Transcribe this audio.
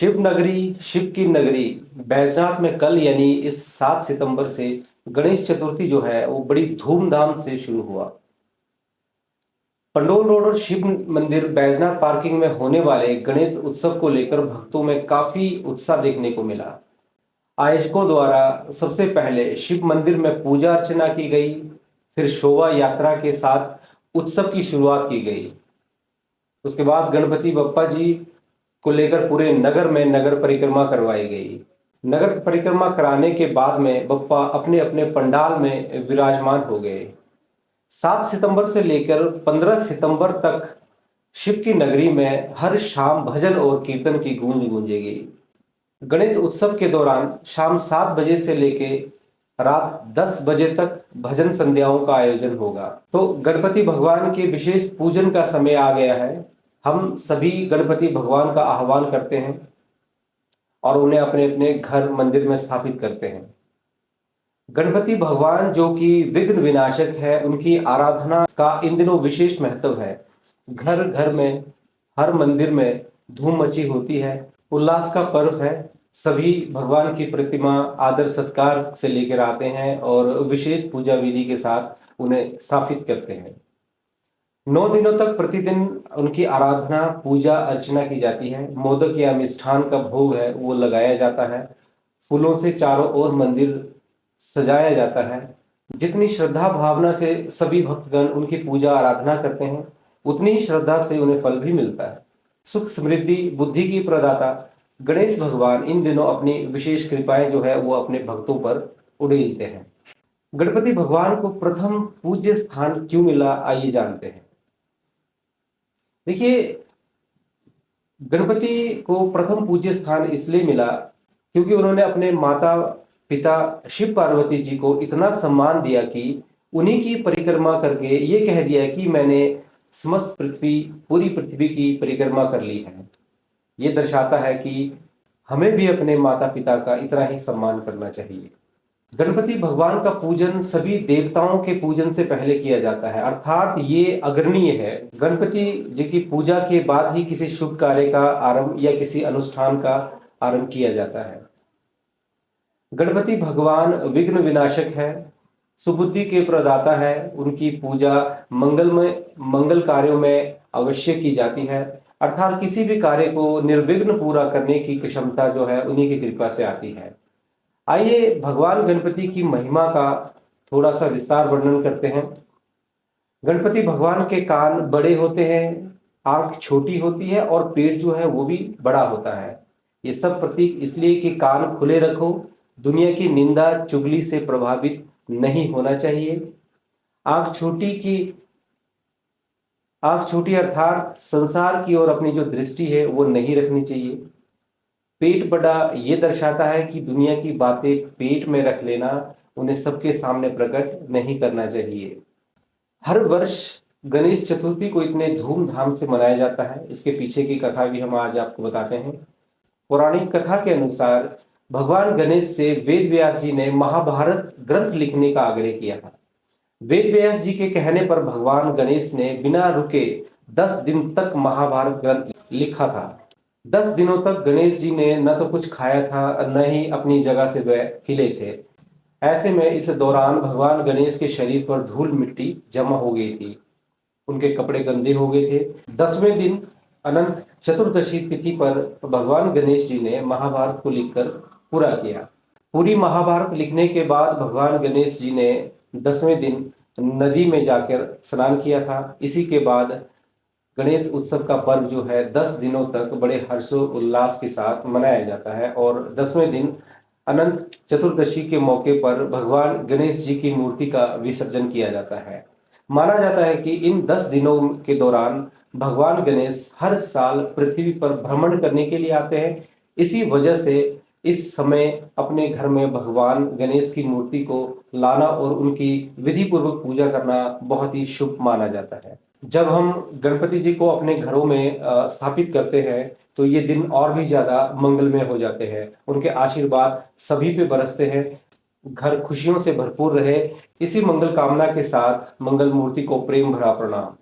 शिव नगरी, शिव की नगरी बैजनाथ में कल यानी इस 7 सितंबर से गणेश चतुर्थी जो है वो बड़ी धूमधाम से शुरू हुआ। पंडोल रोड और शिव मंदिर बैजनाथ पार्किंग में होने वाले गणेश उत्सव को लेकर भक्तों में काफी उत्साह देखने को मिला। आयोजकों द्वारा सबसे पहले शिव मंदिर में पूजा अर्चना की गई, फिर शोभा यात्रा के साथ उत्सव की शुरुआत की गई। उसके बाद गणपति बप्पा जी को लेकर पूरे नगर में नगर परिक्रमा करवाई गई। नगर परिक्रमा कराने के बाद में बप्पा अपने अपने पंडाल में विराजमान हो गए। 7 सितंबर से लेकर 15 सितंबर तक शिव की नगरी में हर शाम भजन और कीर्तन की गूंज गूंजेगी। गणेश उत्सव के दौरान शाम 7 बजे से लेकर रात 10 बजे तक भजन संध्याओं का आयोजन होगा। तो गणपति भगवान के विशेष पूजन का समय आ गया है। हम सभी गणपति भगवान का आह्वान करते हैं और उन्हें अपने अपने घर मंदिर में स्थापित करते हैं। गणपति भगवान जो कि विघ्न विनाशक है, उनकी आराधना का इन दिनों विशेष महत्व है। घर घर में, हर मंदिर में धूम मची होती है, उल्लास का पर्व है। सभी भगवान की प्रतिमा आदर सत्कार से लेकर आते हैं और विशेष पूजा विधि के साथ उन्हें स्थापित करते हैं। 9 दिनों तक प्रतिदिन उनकी आराधना पूजा अर्चना की जाती है। मोदक या मिष्ठान का भोग है वो लगाया जाता है। फूलों से चारों ओर मंदिर सजाया जाता है। जितनी श्रद्धा भावना से सभी भक्तगण उनकी पूजा आराधना करते हैं, उतनी ही श्रद्धा से उन्हें फल भी मिलता है। सुख समृद्धि बुद्धि की प्रदाता गणेश भगवान इन दिनों अपनी विशेष कृपाएं जो है वो अपने भक्तों पर उड़ेलते हैं। गणपति भगवान को प्रथम पूज्य स्थान क्यों मिला, आइए जानते हैं। देखिए, गणपति को प्रथम पूज्य स्थान इसलिए मिला क्योंकि उन्होंने अपने माता पिता शिव पार्वती जी को इतना सम्मान दिया कि उन्हीं की परिक्रमा करके ये कह दिया कि मैंने समस्त पृथ्वी, पूरी पृथ्वी की परिक्रमा कर ली है। ये दर्शाता है कि हमें भी अपने माता पिता का इतना ही सम्मान करना चाहिए। गणपति भगवान का पूजन सभी देवताओं के पूजन से पहले किया जाता है, अर्थात ये अग्रणीय है। गणपति जी की पूजा के बाद ही किसी शुभ कार्य का आरंभ या किसी अनुष्ठान का आरंभ किया जाता है। गणपति भगवान विघ्न विनाशक है, सुबुद्धि के प्रदाता है। उनकी पूजा मंगल कार्यों में अवश्य की जाती है, अर्थात किसी भी कार्य को निर्विघ्न पूरा करने की क्षमता जो है उन्हीं की कृपा से आती है। आइए भगवान गणपति की महिमा का थोड़ा सा विस्तार वर्णन करते हैं। गणपति भगवान के कान बड़े होते हैं, आंख छोटी होती है और पेट जो है वो भी बड़ा होता है। ये सब प्रतीक इसलिए कि कान खुले रखो, दुनिया की निंदा चुगली से प्रभावित नहीं होना चाहिए। आंख छोटी अर्थात संसार की ओर अपनी जो दृष्टि है वो नहीं रखनी चाहिए। पेट बड़ा ये दर्शाता है कि दुनिया की बातें पेट में रख लेना, उन्हें सबके सामने प्रकट नहीं करना चाहिए। हर वर्ष गणेश चतुर्थी को इतने धूमधाम से मनाया जाता है, इसके पीछे की कथा भी हम आज आपको बताते हैं। पौराणिक कथा के अनुसार भगवान गणेश से वेद व्यास जी ने महाभारत ग्रंथ लिखने का आग्रह किया था। वेद व्यास जी के कहने पर भगवान गणेश ने बिना रुके 10 दिन तक महाभारत ग्रंथ लिखा था। 10 दिनों तक गणेश जी ने न तो कुछ खाया था, न ही अपनी जगह से वह हिले थे। ऐसे में इस दौरान भगवान गणेश के शरीर पर धूल मिट्टी जमा हो गई थी, उनके कपड़े गंदे हो गए थे। 10वें दिन अनंत चतुर्दशी तिथि पर भगवान गणेश जी ने महाभारत को लिखकर पूरा किया। पूरी महाभारत लिखने के बाद भगवान गणेश जी ने 10वें दिन नदी में जाकर स्नान किया था। इसी के बाद गणेश उत्सव का पर्व जो है 10 दिनों तक बड़े हर्षोल्लास के साथ मनाया जाता है और 10वें दिन अनंत चतुर्दशी के मौके पर भगवान गणेश जी की मूर्ति का विसर्जन किया जाता है। माना जाता है कि इन 10 दिनों के दौरान भगवान गणेश हर साल पृथ्वी पर भ्रमण करने के लिए आते हैं। इसी वजह से इस समय अपने घर में भगवान गणेश की मूर्ति को लाना और उनकी विधि पूर्वक पूजा करना बहुत ही शुभ माना जाता है। जब हम गणपति जी को अपने घरों में स्थापित करते हैं तो ये दिन और भी ज्यादा मंगलमय हो जाते हैं। उनके आशीर्वाद सभी पे बरसते हैं, घर खुशियों से भरपूर रहे। इसी मंगल कामना के साथ मंगल मूर्ति को प्रेम भरा प्रणाम।